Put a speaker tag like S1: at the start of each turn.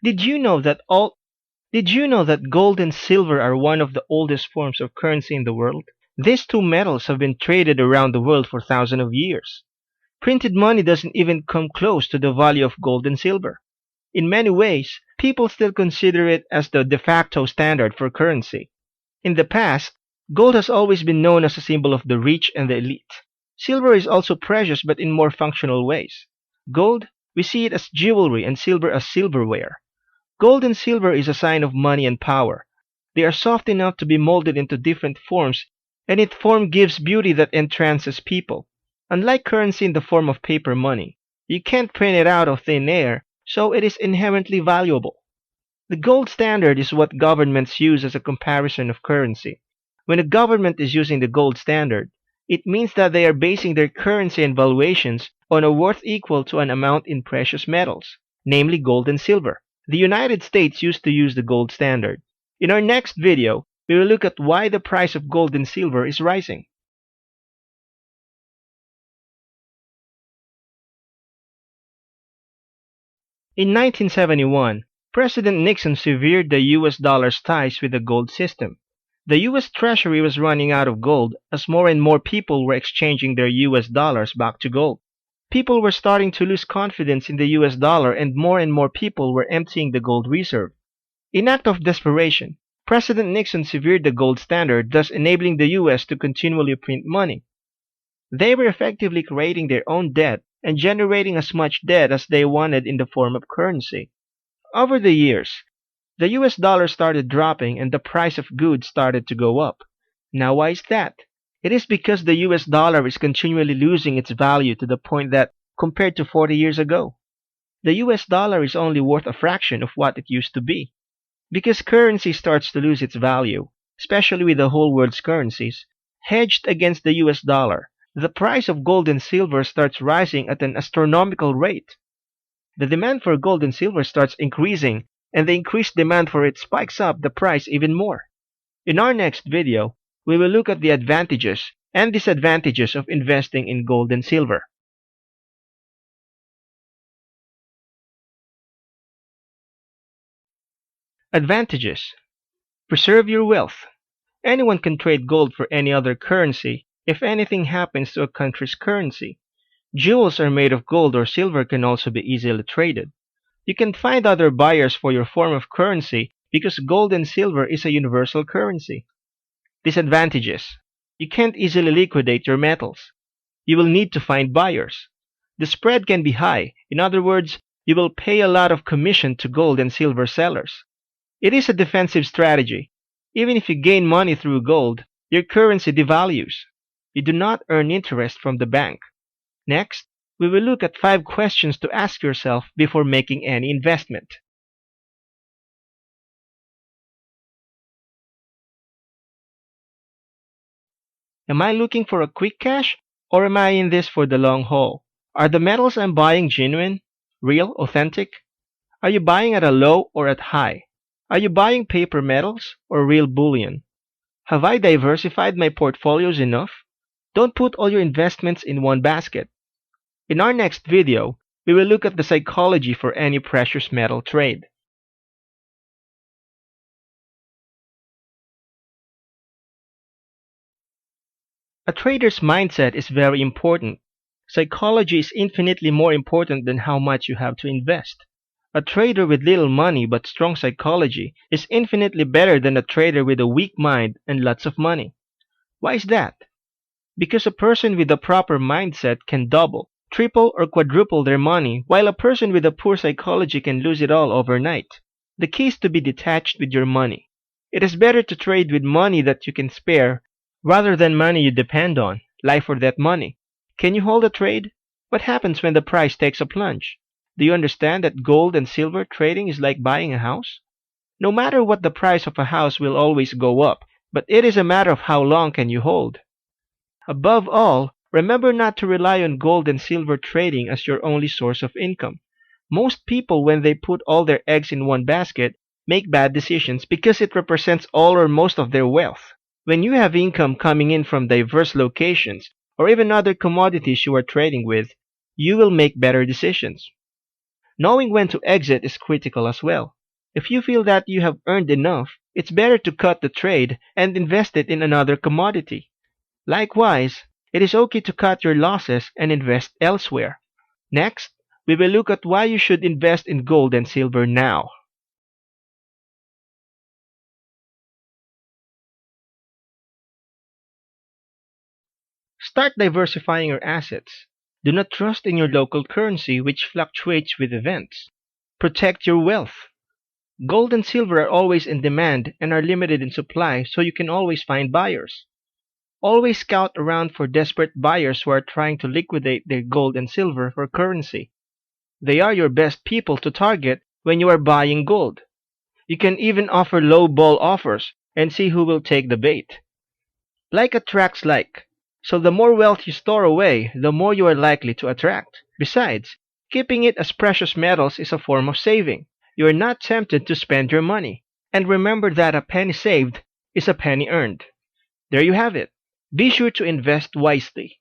S1: Did you know that all Did you know that gold and silver are one of the oldest forms of currency in the world? These two metals have been traded around the world for thousands of years. Printed money doesn't even come close to the value of gold and silver. In many ways, people still consider it as the de facto standard for currency. In the past, gold has always been known as a symbol of the rich and the elite. Silver is also precious but in more functional ways. Gold, we see it as jewelry and silver as silverware. Gold and silver is a sign of money and power. They are soft enough to be molded into different forms, and its form gives beauty that entrances people. Unlike currency in the form of paper money, you can't print it out of thin air, so it is inherently valuable. The gold standard is what governments use as a comparison of currency. When a government is using the gold standard, it means that they are basing their currency and valuations on a worth equal to an amount in precious metals, namely gold and silver. The United States used to use the gold standard. In our next video, we will look at why the price of gold and silver is rising. In 1971, President Nixon severed the US dollar's ties with the gold system. The US Treasury was running out of gold as more and more people were exchanging their US dollars back to gold. People were starting to lose confidence in the US dollar and more people were emptying the gold reserve. In act of desperation, President Nixon severed the gold standard, thus enabling the US to continually print money. They were effectively creating their own debt and generating as much debt as they wanted in the form of currency. Over the years, the US dollar started dropping and the price of goods started to go up. Now why is that? It is because the US dollar is continually losing its value to the point that, compared to 40 years ago, the US dollar is only worth a fraction of what it used to be. Because currency starts to lose its value, especially with the whole world's currencies, hedged against the US dollar, the price of gold and silver starts rising at an astronomical rate. The demand for gold and silver starts increasing, and the increased demand for it spikes up the price even more. In our next video, we will look at the advantages and disadvantages of investing in gold and silver. Advantages. Preserve your wealth. Anyone can trade gold for any other currency if anything happens to a country's currency. Jewels are made of gold or silver can also be easily traded. You can find other buyers for your form of currency because gold and silver is a universal currency. Disadvantages. You can't easily liquidate your metals. You will need to find buyers. The spread can be high. In other words, you will pay a lot of commission to gold and silver sellers. It is a defensive strategy. Even if you gain money through gold, your currency devalues. You do not earn interest from the bank. Next, we will look at 5 questions to ask yourself before making any investment. Am I looking for a quick cash, or am I in this for the long haul? Are the metals I'm buying genuine, real, authentic? Are you buying at a low or at high? Are you buying paper metals or real bullion? Have I diversified my portfolios enough? Don't put all your investments in one basket. In our next video, we will look at the psychology for any precious metal trade. A trader's mindset is very important. Psychology is infinitely more important than how much you have to invest. A trader with little money but strong psychology is infinitely better than a trader with a weak mind and lots of money. Why is that? Because a person with a proper mindset can double, triple, or quadruple their money, while a person with a poor psychology can lose it all overnight. The key is to be detached with your money. It is better to trade with money that you can spare rather than money you depend on, life or death money. Can you hold a trade? What happens when the price takes a plunge? Do you understand that gold and silver trading is like buying a house? No matter what, the price of a house will always go up, but it is a matter of how long can you hold. Above all, remember not to rely on gold and silver trading as your only source of income. Most people, when they put all their eggs in one basket, make bad decisions because it represents all or most of their wealth. When you have income coming in from diverse locations, or even other commodities you are trading with, you will make better decisions. Knowing when to exit is critical as well. If you feel that you have earned enough, it's better to cut the trade and invest it in another commodity. Likewise, it is okay to cut your losses and invest elsewhere. Next, we will look at why you should invest in gold and silver now. Start diversifying your assets. Do not trust in your local currency, which fluctuates with events. Protect your wealth. Gold and silver are always in demand and are limited in supply, so you can always find buyers. Always scout around for desperate buyers who are trying to liquidate their gold and silver for currency. They are your best people to target when you are buying gold. You can even offer low ball offers and see who will take the bait. Like attracts like. So the more wealth you store away, the more you are likely to attract. Besides, keeping it as precious metals is a form of saving. You are not tempted to spend your money. And remember that a penny saved is a penny earned. There you have it. Be sure to invest wisely.